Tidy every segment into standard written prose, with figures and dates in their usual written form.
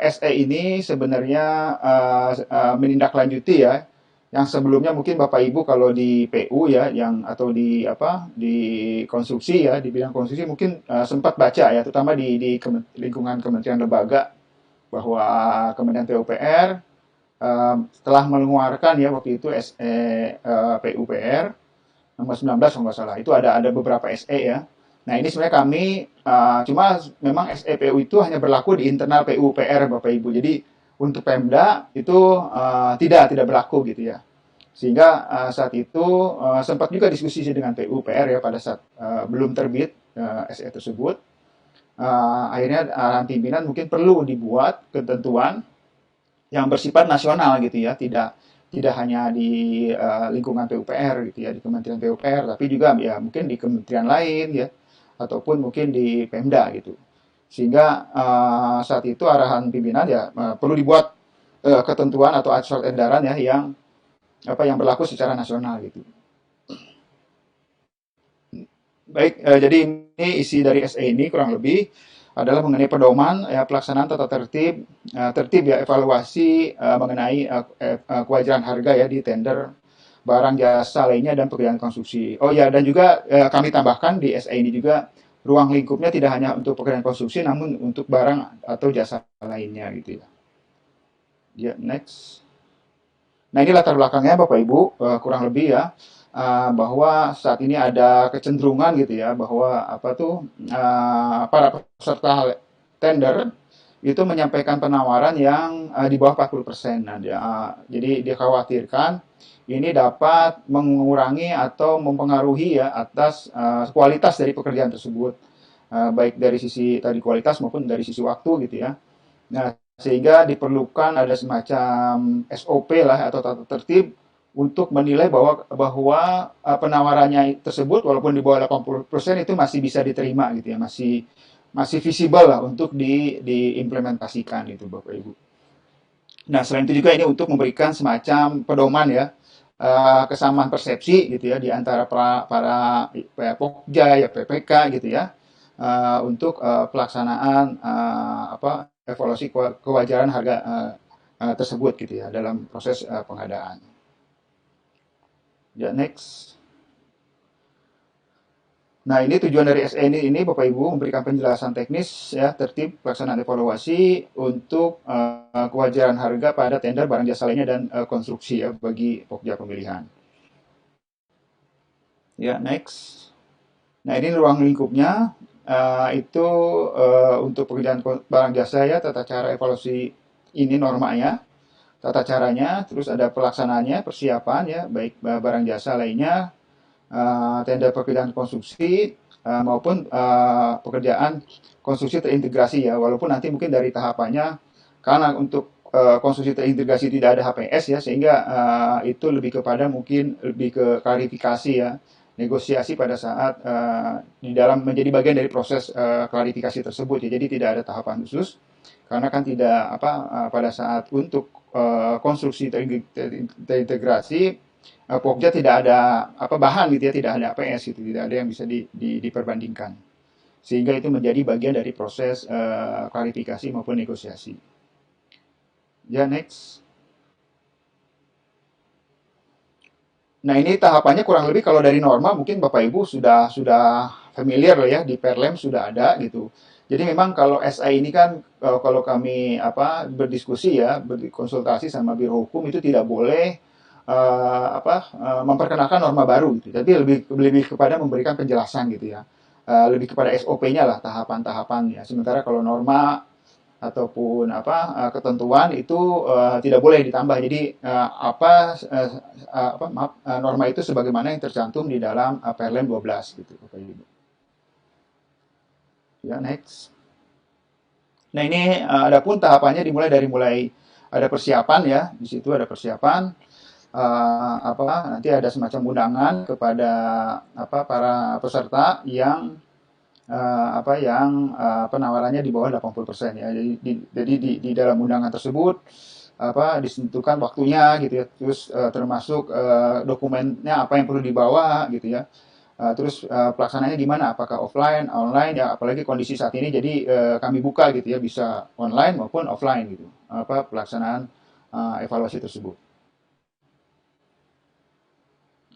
SE ini sebenarnya menindaklanjuti ya, yang sebelumnya mungkin Bapak Ibu kalau di PU ya, yang atau di apa di konstruksi ya, di bidang konstruksi mungkin sempat baca ya, terutama di lingkungan kementerian lembaga bahwa Kementerian PUPR telah mengeluarkan ya waktu itu SE PUPR nomor 19 kalau nggak salah. Itu ada beberapa SE ya. Nah ini sebenarnya kami cuma memang SEPU itu hanya berlaku di internal PUPR Bapak Ibu. Jadi untuk Pemda itu tidak berlaku gitu ya. Sehingga saat itu sempat juga diskusi dengan PUPR ya pada saat belum terbit SE tersebut. Akhirnya arahan pimpinan mungkin perlu dibuat ketentuan yang bersifat nasional gitu ya, tidak tidak hanya di lingkungan PUPR gitu ya, di Kementerian PUPR, tapi juga ya mungkin di kementerian lain ya, ataupun mungkin di Pemda gitu. Sehingga saat itu arahan pimpinan ya perlu dibuat ketentuan atau surat edaran ya yang berlaku secara nasional gitu. Baik, jadi ini isi dari SE ini kurang lebih adalah mengenai pedoman ya, pelaksanaan tata tertib ya evaluasi mengenai kewajaran harga ya di tender barang jasa lainnya dan pekerjaan konstruksi. Oh ya, dan juga kami tambahkan di SE ini juga ruang lingkupnya tidak hanya untuk pekerjaan konstruksi namun untuk barang atau jasa lainnya gitu ya. Ya, next. Nah, ini latar belakangnya Bapak Ibu, kurang lebih ya, bahwa saat ini ada kecenderungan gitu ya, bahwa apa tuh, para peserta tender itu menyampaikan penawaran yang di bawah 40%. Nah, jadi dikhawatirkan ini dapat mengurangi atau mempengaruhi ya atas kualitas dari pekerjaan tersebut, baik dari sisi tadi kualitas maupun dari sisi waktu gitu ya. Nah, sehingga diperlukan ada semacam SOP lah atau tata tertib untuk menilai bahwa penawarannya tersebut walaupun di bawah 80% itu masih bisa diterima gitu ya, masih masih visible lah untuk diimplementasikan itu Bapak Ibu. Nah, selain itu juga ini untuk memberikan semacam pedoman ya, kesamaan persepsi gitu ya di antara para Pokja ya PPK gitu ya, untuk pelaksanaan evaluasi kewajaran harga tersebut gitu ya dalam proses pengadaan. Ya, next. Nah, ini tujuan dari SE ini Bapak Ibu memberikan penjelasan teknis ya tertib pelaksanaan evaluasi untuk kewajaran harga pada tender barang jasa lainnya dan konstruksi ya bagi pokja pemilihan. Ya, next. Nah, ini ruang lingkupnya itu untuk pekerjaan barang jasa ya tata cara evaluasi ini normanya, tata caranya, terus ada pelaksanaannya, persiapan ya baik barang jasa lainnya, tender pekerjaan konstruksi maupun pekerjaan konstruksi terintegrasi ya walaupun nanti mungkin dari tahapannya karena untuk konstruksi terintegrasi tidak ada HPS ya sehingga itu lebih kepada mungkin lebih ke klarifikasi ya negosiasi pada saat di dalam menjadi bagian dari proses klarifikasi tersebut ya jadi tidak ada tahapan khusus karena kan tidak pada saat untuk konstruksi terintegrasi Pokja tidak ada bahan gitu ya, tidak ada APS gitu, tidak ada yang bisa diperbandingkan. Sehingga itu menjadi bagian dari proses klarifikasi maupun negosiasi. Ya, next. Nah, ini tahapannya kurang lebih kalau dari norma mungkin Bapak Ibu sudah familiar lah ya di Perlem sudah ada gitu. Jadi memang kalau SI ini kan kalau kami berdiskusi ya, berkonsultasi sama Biro Hukum itu tidak boleh memperkenalkan norma baru gitu. Tapi lebih lebih kepada memberikan penjelasan gitu ya. Lebih kepada SOP-nya lah tahapan-tahapannya. Sementara kalau norma ataupun ketentuan itu tidak boleh ditambah. Jadi norma itu sebagaimana yang tercantum di dalam Perlem 12 gitu Bapak Ibu. Ya, next. Nah, ini adapun tahapannya mulai ada persiapan ya. Di situ ada persiapan nanti ada semacam undangan kepada para peserta yang penawarannya di bawah 80% ya. Jadi di dalam undangan tersebut ditentukan waktunya gitu ya. Terus termasuk dokumennya apa yang perlu dibawa gitu ya. Terus pelaksanaannya gimana? Apakah offline, online ya? Apalagi kondisi saat ini, jadi kami buka gitu ya, bisa online maupun offline gitu. Apa pelaksanaan evaluasi tersebut.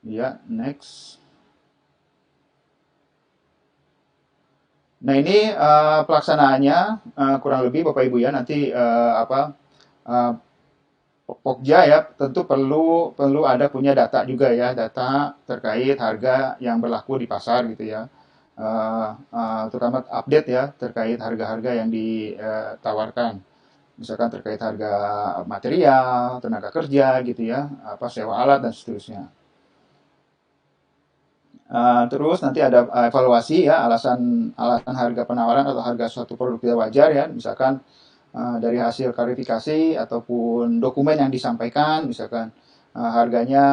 Ya, next. Nah ini pelaksanaannya kurang lebih Bapak Ibu ya, nanti eh, Pokja ya tentu perlu perlu ada punya data juga ya, data terkait harga yang berlaku di pasar gitu ya. Terutama update ya terkait harga-harga yang ditawarkan. Misalkan terkait harga material, tenaga kerja gitu ya, apa sewa alat dan seterusnya. Terus nanti ada evaluasi ya, alasan alasan harga penawaran atau harga suatu produk tidak wajar ya, misalkan dari hasil klarifikasi ataupun dokumen yang disampaikan, misalkan harganya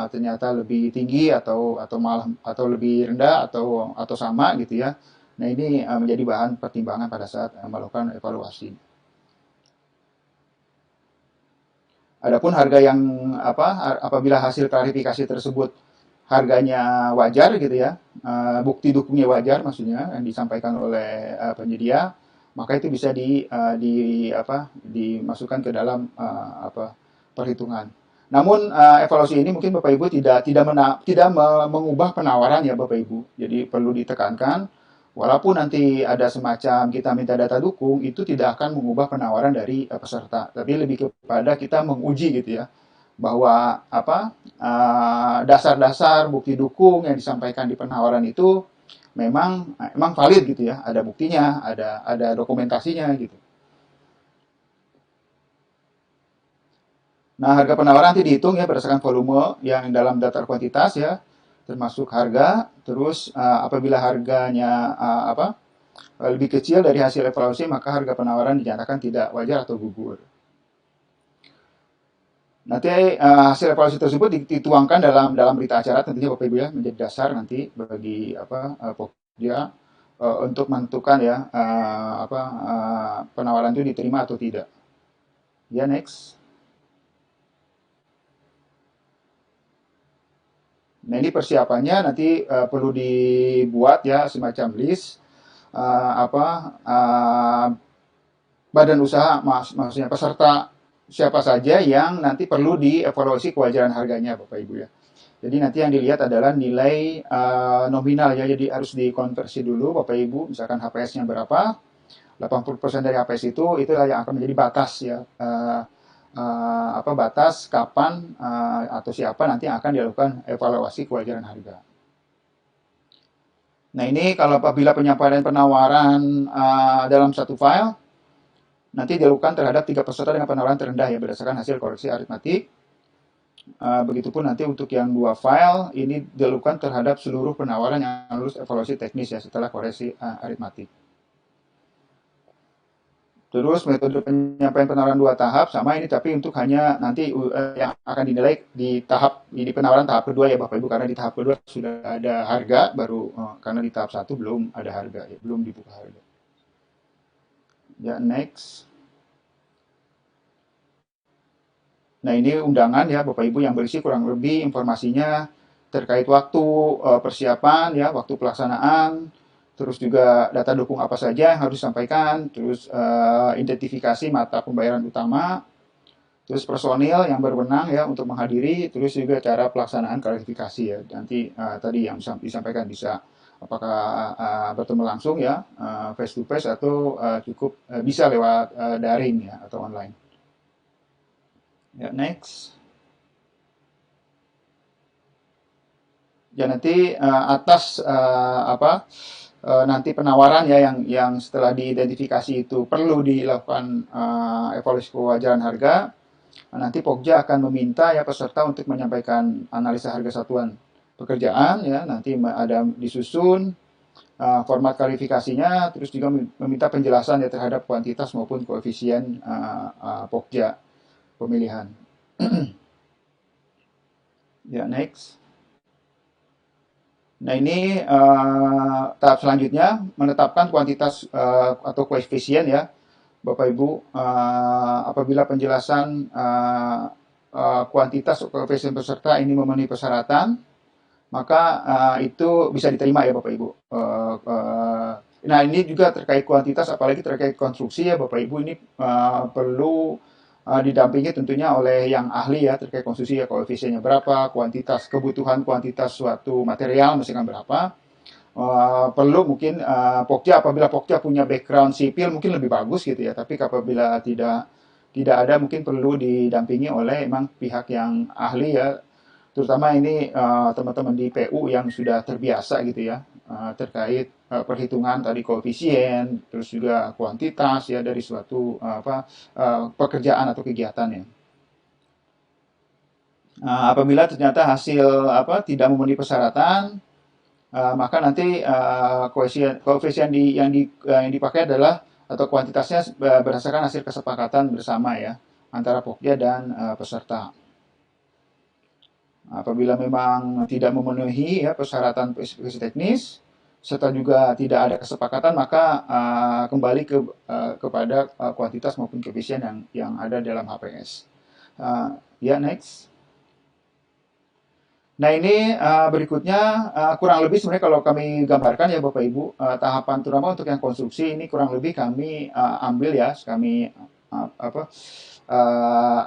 ternyata lebih tinggi atau malah atau lebih rendah atau sama gitu ya. Nah ini menjadi bahan pertimbangan pada saat melakukan evaluasi. Adapun harga yang apabila hasil klarifikasi tersebut harganya wajar gitu ya, bukti dukungnya wajar maksudnya yang disampaikan oleh penyedia, maka itu bisa dimasukkan ke dalam perhitungan. Namun evaluasi ini mungkin Bapak Ibu tidak mengubah penawaran ya Bapak Ibu. Jadi perlu ditekankan, walaupun nanti ada semacam kita minta data dukung, itu tidak akan mengubah penawaran dari peserta, tapi lebih kepada kita menguji gitu ya, bahwa dasar-dasar bukti dukung yang disampaikan di penawaran itu memang valid gitu ya, ada buktinya, ada dokumentasinya gitu. Nah, harga penawaran nanti dihitung ya berdasarkan volume yang dalam daftar kuantitas ya, termasuk harga. Terus apabila harganya lebih kecil dari hasil evaluasi, maka harga penawaran dinyatakan tidak wajar atau gugur. Nanti hasil evaluasi tersebut dituangkan dalam dalam berita acara tentunya Bapak Ibu ya, menjadi dasar nanti bagi Pokja untuk menentukan ya penawaran itu diterima atau tidak. Ya, next. Nah, ini persiapannya nanti perlu dibuat ya semacam list badan usaha maksudnya peserta siapa saja yang nanti perlu dievaluasi kewajaran harganya Bapak Ibu ya. Jadi nanti yang dilihat adalah nilai nominal ya, jadi harus dikonversi dulu Bapak Ibu, misalkan HPS-nya berapa, 80% dari HPS itu yang akan menjadi batas ya, batas kapan atau siapa nanti yang akan dilakukan evaluasi kewajaran harga. Nah ini kalau apabila penyampaian penawaran dalam satu file, nanti dilakukan terhadap 3 peserta dengan penawaran terendah ya berdasarkan hasil koreksi aritmatik. Begitupun nanti untuk yang 2 file ini dilakukan terhadap seluruh penawaran yang lulus evaluasi teknis ya setelah koreksi aritmatik. Terus metode penyampaian penawaran 2 tahap sama ini, tapi untuk hanya nanti yang akan dinilai di tahap di penawaran tahap kedua ya Bapak Ibu, karena di tahap kedua sudah ada harga baru karena di tahap 1 belum ada harga ya, belum dibuka harga. Ya, next. Nah, ini undangan ya Bapak Ibu yang berisi kurang lebih informasinya terkait waktu persiapan ya, waktu pelaksanaan, terus juga data dukung apa saja yang harus disampaikan, terus identifikasi mata pembayaran utama, terus personil yang berwenang ya untuk menghadiri, terus juga cara pelaksanaan klarifikasi ya. Nanti tadi yang disampaikan bisa apakah bertemu langsung ya, face to face atau cukup bisa lewat daring ya atau online. Ya, next. Ya nanti atas nanti penawaran ya yang setelah diidentifikasi itu perlu dilakukan evaluasi kewajaran harga. Nanti Pokja akan meminta ya peserta untuk menyampaikan analisa harga satuan pekerjaan ya. Nanti ada disusun format klarifikasinya, terus juga meminta penjelasan ya terhadap kuantitas maupun koefisien Pokja pemilihan. Ya, next. Nah, ini tahap selanjutnya menetapkan kuantitas atau koefisien ya, Bapak Ibu. Apabila penjelasan kuantitas atau koefisien peserta ini memenuhi persyaratan, maka itu bisa diterima ya Bapak Ibu. Nah ini juga terkait kuantitas, apalagi terkait konstruksi ya Bapak Ibu, ini perlu didampingi tentunya oleh yang ahli ya terkait konstruksi ya, koefisiennya berapa, kuantitas kebutuhan kuantitas suatu material misalkan berapa. Perlu mungkin Pokja, apabila Pokja punya background sipil mungkin lebih bagus gitu ya, tapi apabila tidak ada mungkin perlu didampingi oleh emang pihak yang ahli ya, terutama ini teman-teman di PU yang sudah terbiasa gitu ya terkait perhitungan tadi koefisien, terus juga kuantitas ya dari suatu pekerjaan atau kegiatan ya. Apabila ternyata hasil tidak memenuhi persyaratan, maka nanti koefisien yang dipakai adalah atau kuantitasnya berdasarkan hasil kesepakatan bersama ya antara Pokja dan peserta. Apabila memang tidak memenuhi ya persyaratan spesifikasi teknis serta juga tidak ada kesepakatan, maka kembali kepada kuantitas maupun koefisien yang ada dalam HPS. Ya, next. Nah ini berikutnya kurang lebih sebenarnya kalau kami gambarkan ya Bapak Ibu, tahapan terutama untuk yang konstruksi ini kurang lebih kami ambil ya, kami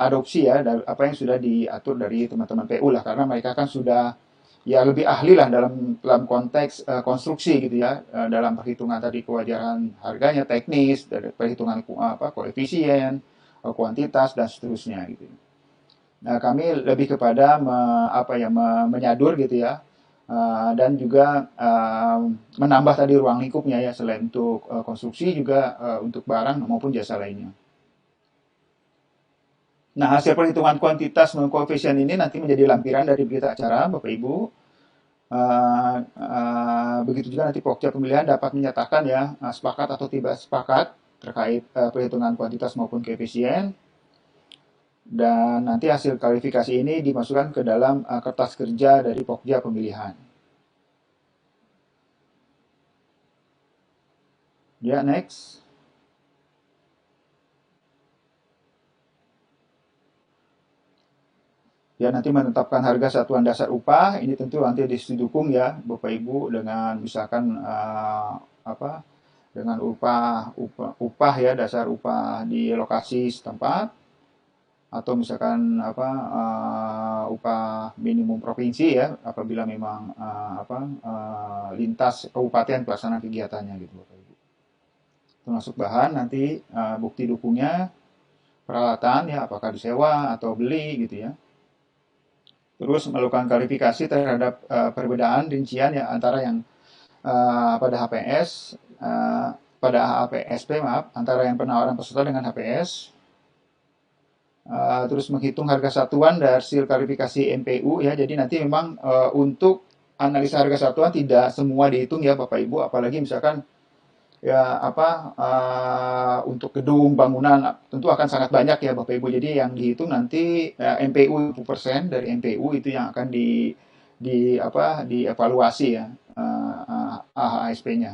adopsi ya dari apa yang sudah diatur dari teman-teman PU lah, karena mereka kan sudah ya lebih ahli lah dalam konteks konstruksi gitu ya, dalam perhitungan tadi kewajaran harganya, teknis, dari perhitungan koefisien, kuantitas dan seterusnya gitu. Nah, kami lebih kepada menyadur gitu ya, dan juga menambah tadi ruang lingkupnya ya, selain untuk konstruksi juga untuk barang maupun jasa lainnya. Nah, hasil perhitungan kuantitas dan koefisien ini nanti menjadi lampiran dari berita acara, Bapak Ibu. Begitu juga nanti Pokja pemilihan dapat menyatakan ya sepakat atau tidak sepakat terkait perhitungan kuantitas maupun koefisien. Dan nanti hasil klarifikasi ini dimasukkan ke dalam kertas kerja dari Pokja pemilihan. Ya, next. Ya, nanti menetapkan harga satuan dasar upah. Ini tentu nanti didukung ya, Bapak Ibu, dengan misalkan dengan upah ya, dasar upah di lokasi setempat, atau misalkan upah minimum provinsi ya apabila memang lintas kabupaten pelaksanaan kegiatannya gitu Bapak Ibu. Termasuk bahan nanti bukti dukungnya, peralatan ya apakah disewa atau beli gitu ya. Terus melakukan klarifikasi terhadap perbedaan rincian ya antara yang pada HPS pada HPSP maaf, antara yang penawaran peserta dengan HPS. Terus menghitung harga satuan dari hasil klarifikasi MPU ya. Jadi nanti memang untuk analisa harga satuan tidak semua dihitung ya Bapak Ibu, apalagi misalkan ya untuk gedung bangunan tentu akan sangat banyak ya Bapak Ibu. Jadi yang dihitung nanti MPU 20% dari MPU itu yang akan dievaluasi ya AHSP-nya.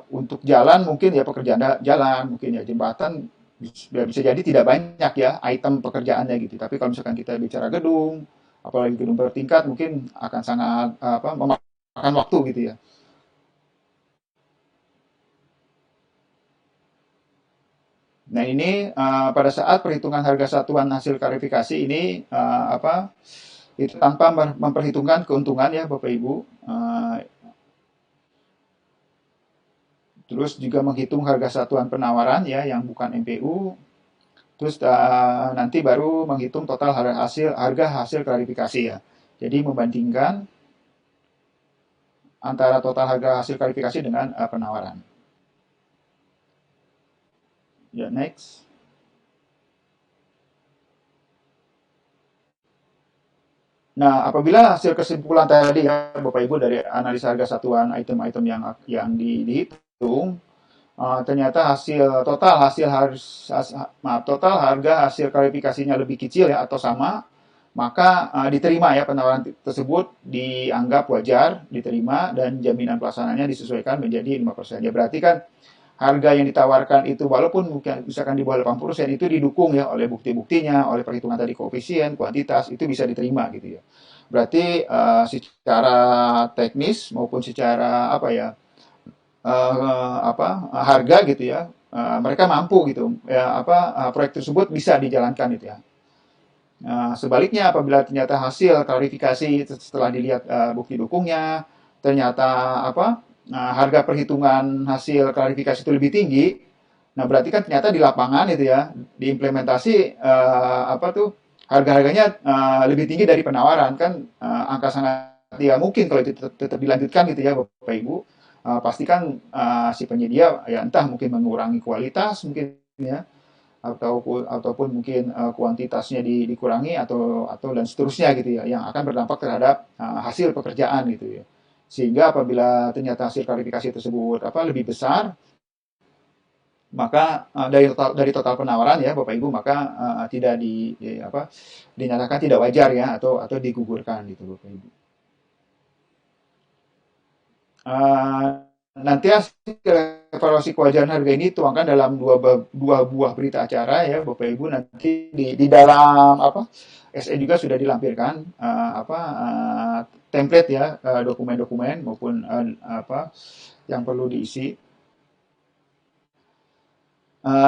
Untuk jalan mungkin ya pekerjaan jalan mungkin ya jembatan bisa jadi tidak banyak ya item pekerjaannya gitu. Tapi kalau misalkan kita bicara gedung, apalagi gedung bertingkat mungkin akan sangat memakan waktu gitu ya. Nah ini pada saat perhitungan harga satuan hasil klarifikasi ini itu tanpa memperhitungkan keuntungan ya Bapak Ibu. Terus juga menghitung harga satuan penawaran ya yang bukan MPU. Terus nanti baru menghitung total harga hasil klarifikasi ya. Jadi membandingkan antara total harga hasil klarifikasi dengan penawaran. Ya, next. Nah, apabila hasil kesimpulan tadi ya Bapak Ibu dari analisa harga satuan item-item yang dihitung, ternyata total harga hasil klarifikasinya lebih kecil ya atau sama, maka diterima ya penawaran tersebut dianggap wajar, diterima dan jaminan pelaksananya disesuaikan menjadi 5%. Ya berarti kan harga yang ditawarkan itu walaupun mungkin misalkan di bawah 80% itu didukung ya oleh bukti-buktinya, oleh perhitungan tadi koefisien, kuantitas itu bisa diterima gitu ya. Berarti secara teknis maupun secara apa ya harga gitu ya, mereka mampu gitu ya proyek tersebut bisa dijalankan gitu ya. Sebaliknya apabila ternyata hasil klarifikasi setelah dilihat bukti dukungnya ternyata harga perhitungan hasil klarifikasi itu lebih tinggi, nah berarti kan ternyata di lapangan itu ya diimplementasi harga-harganya lebih tinggi dari penawaran kan angka sangat tidak mungkin kalau itu tetap dilanjutkan gitu ya Bapak Ibu. Pastikan si penyedia ya entah mungkin mengurangi kualitas mungkin ya ataupun mungkin kuantitasnya dikurangi atau dan seterusnya gitu ya yang akan berdampak terhadap hasil pekerjaan gitu ya. Sehingga apabila ternyata hasil klarifikasi tersebut lebih besar, maka dari total penawaran ya Bapak Ibu maka tidak dinyatakan tidak wajar ya atau digugurkan gitu Bapak Ibu. Eh, Nanti hasil evaluasi kewajaran harga ini tuangkan dalam dua buah berita acara ya Bapak Ibu nanti di dalam SE juga sudah dilampirkan template ya dokumen-dokumen maupun yang perlu diisi.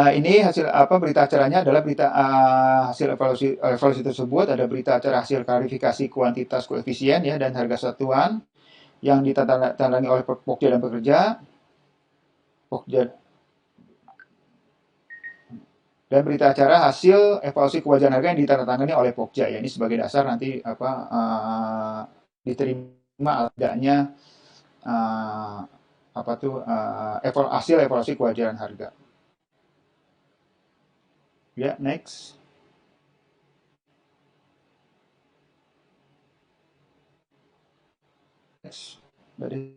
Ini hasil berita acaranya adalah berita hasil evaluasi tersebut ada berita acara hasil klarifikasi kuantitas koefisien ya dan harga satuan yang ditandatangani oleh Pokja dan pekerja. Pokja dan berita acara hasil evaluasi kewajaran harga yang ditandatangani oleh Pokja ya ini sebagai dasar nanti diterima adanya uh, hasil evaluasi kewajaran harga. Ya, next. Next. Dari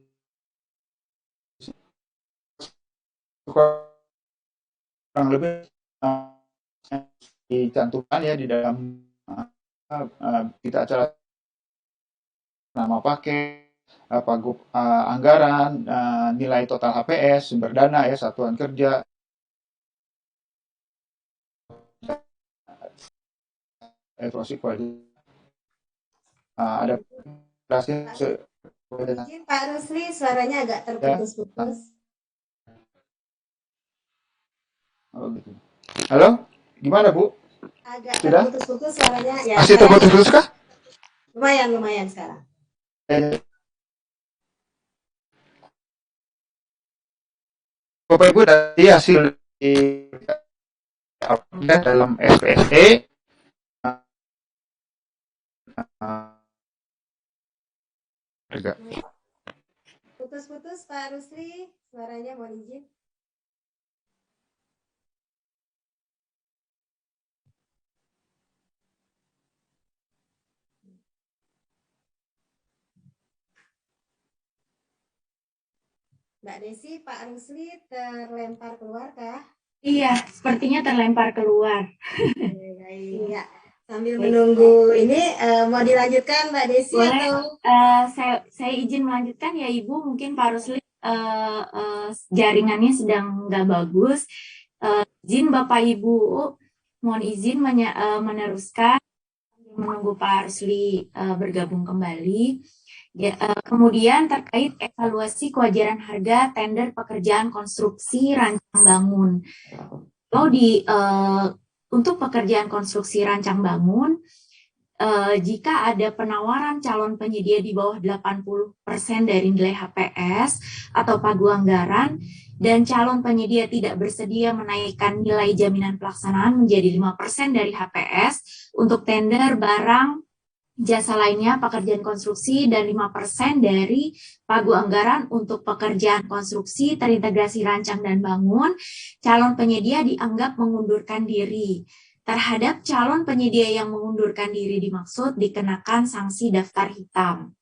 kurang lebih dicantumkan ya di dalam berita acara nama paket, pagup anggaran, nilai total HPS, sumber dana ya, satuan kerja, evaluasi kualitas. Ada Izin Pak Rusli, suaranya agak terputus-putus. Oh, gitu. Halo, gimana Bu? Agak Sudah? terputus-putus suaranya. Ya, Masih terputus kah? lumayan sekarang. Bapak Ibu dari hasil dalam SPSE Putus-putus Pak Rusli, suaranya mohon izin. Mbak Desi, Pak Rusli terlempar keluar kah? Iya, sepertinya terlempar keluar. Iya. Sambil menunggu ini mau dilanjutkan Mbak Desi Boleh, atau saya izin melanjutkan ya Ibu. Mungkin Pak Rusli jaringannya sedang nggak bagus. Izin Bapak Ibu, mohon izin meneruskan menunggu Pak Rusli bergabung kembali. Ya, kemudian terkait evaluasi kewajaran harga tender pekerjaan konstruksi rancang bangun. Kalau untuk pekerjaan konstruksi rancang bangun, jika ada penawaran calon penyedia di bawah 80% dari nilai HPS atau pagu anggaran, dan calon penyedia tidak bersedia menaikkan nilai jaminan pelaksanaan menjadi 5% dari HPS untuk tender barang jasa lainnya pekerjaan konstruksi dan 5% dari pagu anggaran untuk pekerjaan konstruksi terintegrasi rancang dan bangun, calon penyedia dianggap mengundurkan diri. Terhadap calon penyedia yang mengundurkan diri dimaksud dikenakan sanksi daftar hitam.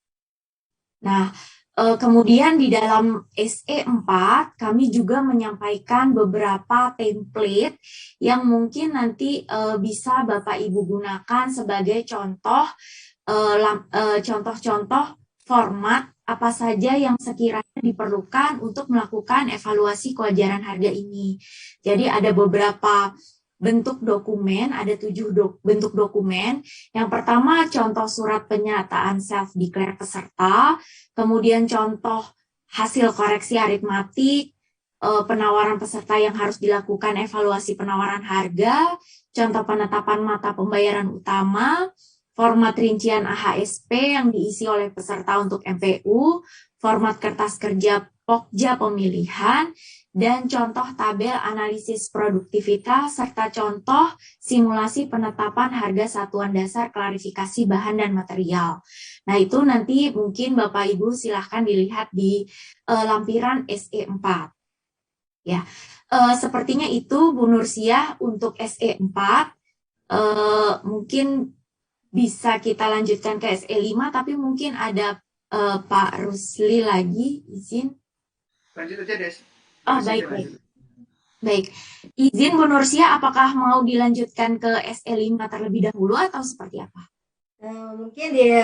Nah, kemudian di dalam SE4 kami juga menyampaikan beberapa template yang mungkin nanti bisa Bapak Ibu gunakan sebagai contoh contoh-contoh format apa saja yang sekiranya diperlukan untuk melakukan evaluasi kewajaran harga ini. Jadi ada beberapa bentuk dokumen, ada 7 bentuk dokumen. Yang pertama contoh surat pernyataan self-declare peserta, kemudian contoh hasil koreksi aritmatik, penawaran peserta yang harus dilakukan evaluasi penawaran harga, contoh penetapan mata pembayaran utama, format rincian AHSP yang diisi oleh peserta untuk MPU, format kertas kerja Pokja pemilihan, dan contoh tabel analisis produktivitas, serta contoh simulasi penetapan harga satuan dasar klarifikasi bahan dan material. Nah, itu nanti mungkin Bapak Ibu silahkan dilihat di lampiran SE4. Ya, sepertinya itu Bu Nursiah untuk SE4. Mungkin bisa kita lanjutkan ke SE5, tapi mungkin ada Pak Rusli lagi, izin. Lanjut aja, Des. Oh, baik. Baik. Izin Bu Nursiah, apakah mau dilanjutkan ke SE5 terlebih dahulu atau seperti apa? Mungkin di